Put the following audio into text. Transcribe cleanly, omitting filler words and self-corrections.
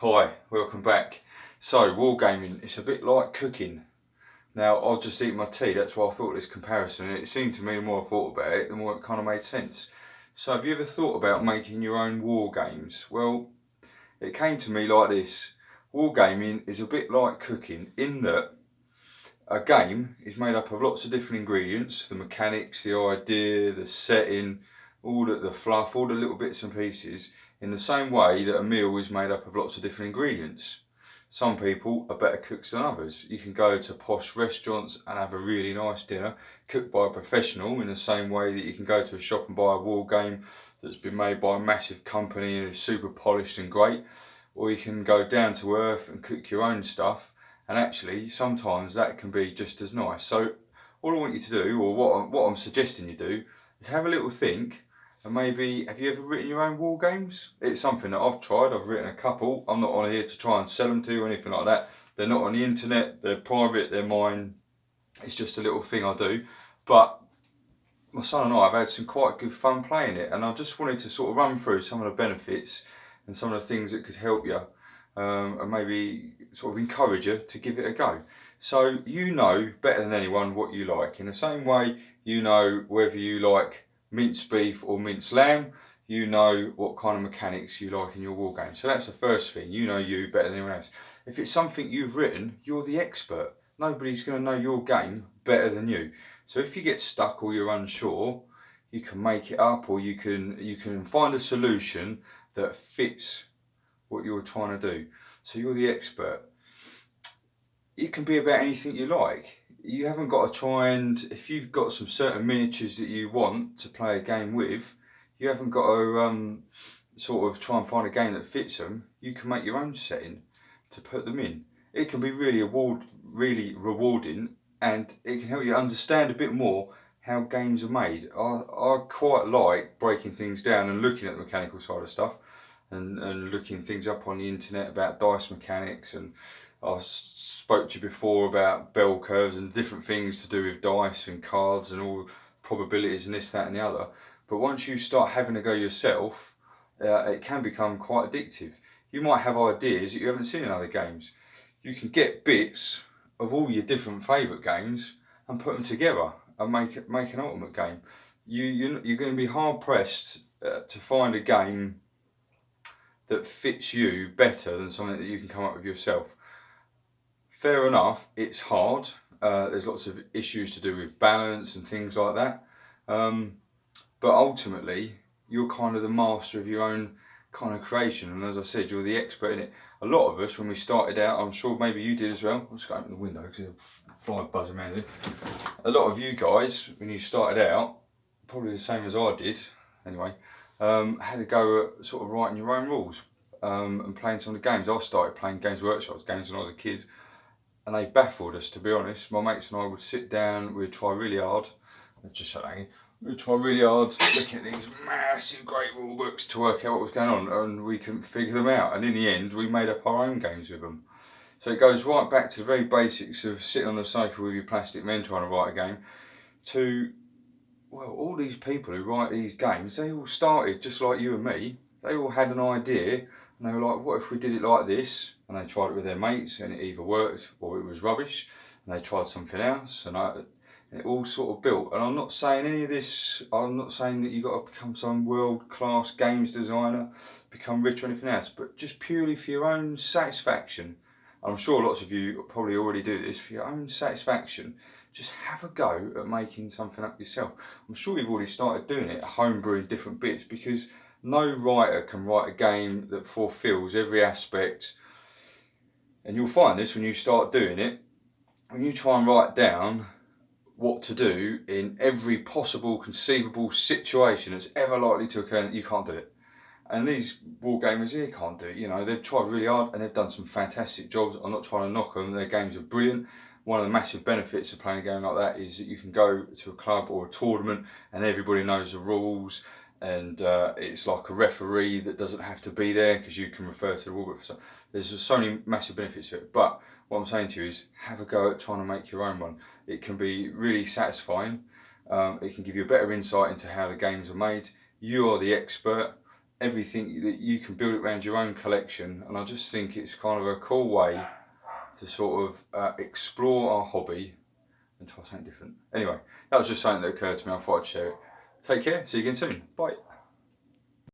Hi, welcome back. So, wargaming, it's a bit like cooking. Now, I was just eating my tea, that's why I thought of this comparison, and it seemed to me the more I thought about it, the more it kind of made sense. So, have you ever thought about making your own war games? Well, it came to me like this. Wargaming is a bit like cooking in that a game is made up of lots of different ingredients, the mechanics, the idea, the setting, all the fluff, all the little bits and pieces, in the same way that a meal is made up of lots of different ingredients. Some people are better cooks than others. You can go to posh restaurants and have a really nice dinner cooked by a professional, in the same way that you can go to a shop and buy a war game that's been made by a massive company and is super polished and great. Or you can go down to earth and cook your own stuff, and actually sometimes that can be just as nice. So all I want you to do, or what I'm suggesting you do, is have a little think. And maybe, have you ever written your own war games? It's something that I've tried. I've written a couple. I'm not on here to try and sell them to you or anything like that. They're not on the internet. They're private. They're mine. It's just a little thing I do. But my son and I have had some quite good fun playing it, and I just wanted to sort of run through some of the benefits and some of the things that could help you, and maybe sort of encourage you to give it a go. So you know better than anyone what you like. In the same way you know whether you like minced beef or minced lamb, you know what kind of mechanics you like in your war game. So that's the first thing. You know you better than anyone else. If it's something you've written, you're the expert. Nobody's going to know your game better than you. So if you get stuck or you're unsure, you can make it up, or you can find a solution that fits what you're trying to do. So you're the expert. It can be about anything you like. You haven't got to try and, if you've got some certain miniatures that you want to play a game with, you haven't got to sort of try and find a game that fits them. You can make your own setting to put them in. It can be really rewarding, and it can help you understand a bit more how games are made. I quite like breaking things down and looking at the mechanical side of stuff, and looking things up on the internet about dice mechanics. And I've spoke to you before about bell curves and different things to do with dice and cards and all probabilities and this, that and the other. But once you start having a go yourself, it can become quite addictive. You might have ideas that you haven't seen in other games. You can get bits of all your different favourite games and put them together and make an ultimate game. You're going to be hard pressed to find a game that fits you better than something that you can come up with yourself. Fair enough, it's hard. There's lots of issues to do with balance and things like that. But ultimately, you're kind of the master of your own kind of creation. And as I said, you're the expert in it. A lot of us, when we started out, I'm sure maybe you did as well. I'll just go open the window because there's a fly buzzing around here. A lot of you guys, when you started out, probably the same as I did anyway, had to go at sort of writing your own rules, and playing some of the games. I started playing Games Workshop's games when I was a kid, and they baffled us, to be honest. My mates and I would sit down, we'd try really hard, just so we'd try really hard looking at these massive great rule books to work out what was going on, and we couldn't figure them out. And in the end, we made up our own games with them. So it goes right back to the very basics of sitting on the sofa with your plastic men trying to write a game, to, well, all these people who write these games, they all started just like you and me. They all had an idea, and they were like, what if we did it like this? And they tried it with their mates, and it either worked or it was rubbish. And they tried something else, and it all sort of built. And I'm not saying any of this, I'm not saying that you've got to become some world-class games designer, become rich or anything else, but just purely for your own satisfaction. I'm sure lots of you probably already do this, for your own satisfaction. Just have a go at making something up yourself. I'm sure you've already started doing it, homebrewing different bits, because no writer can write a game that fulfills every aspect. And you'll find this when you start doing it. When you try and write down what to do in every possible conceivable situation that's ever likely to occur, you can't do it. And these wargamers here can't do it. You know, they've tried really hard and they've done some fantastic jobs. I'm not trying to knock them, their games are brilliant. One of the massive benefits of playing a game like that is that you can go to a club or a tournament and everybody knows the rules, and it's like a referee that doesn't have to be there because you can refer to the rulebook for something. There's so many massive benefits to it. But what I'm saying to you is, have a go at trying to make your own one. It can be really satisfying. It can give you a better insight into how the games are made. You are the expert. everything that you can build it around your own collection, and I just think it's kind of a cool way to sort of explore our hobby and try something different. Anyway, that was just something that occurred to me. I thought I'd share it. Take care. See you again soon. Bye.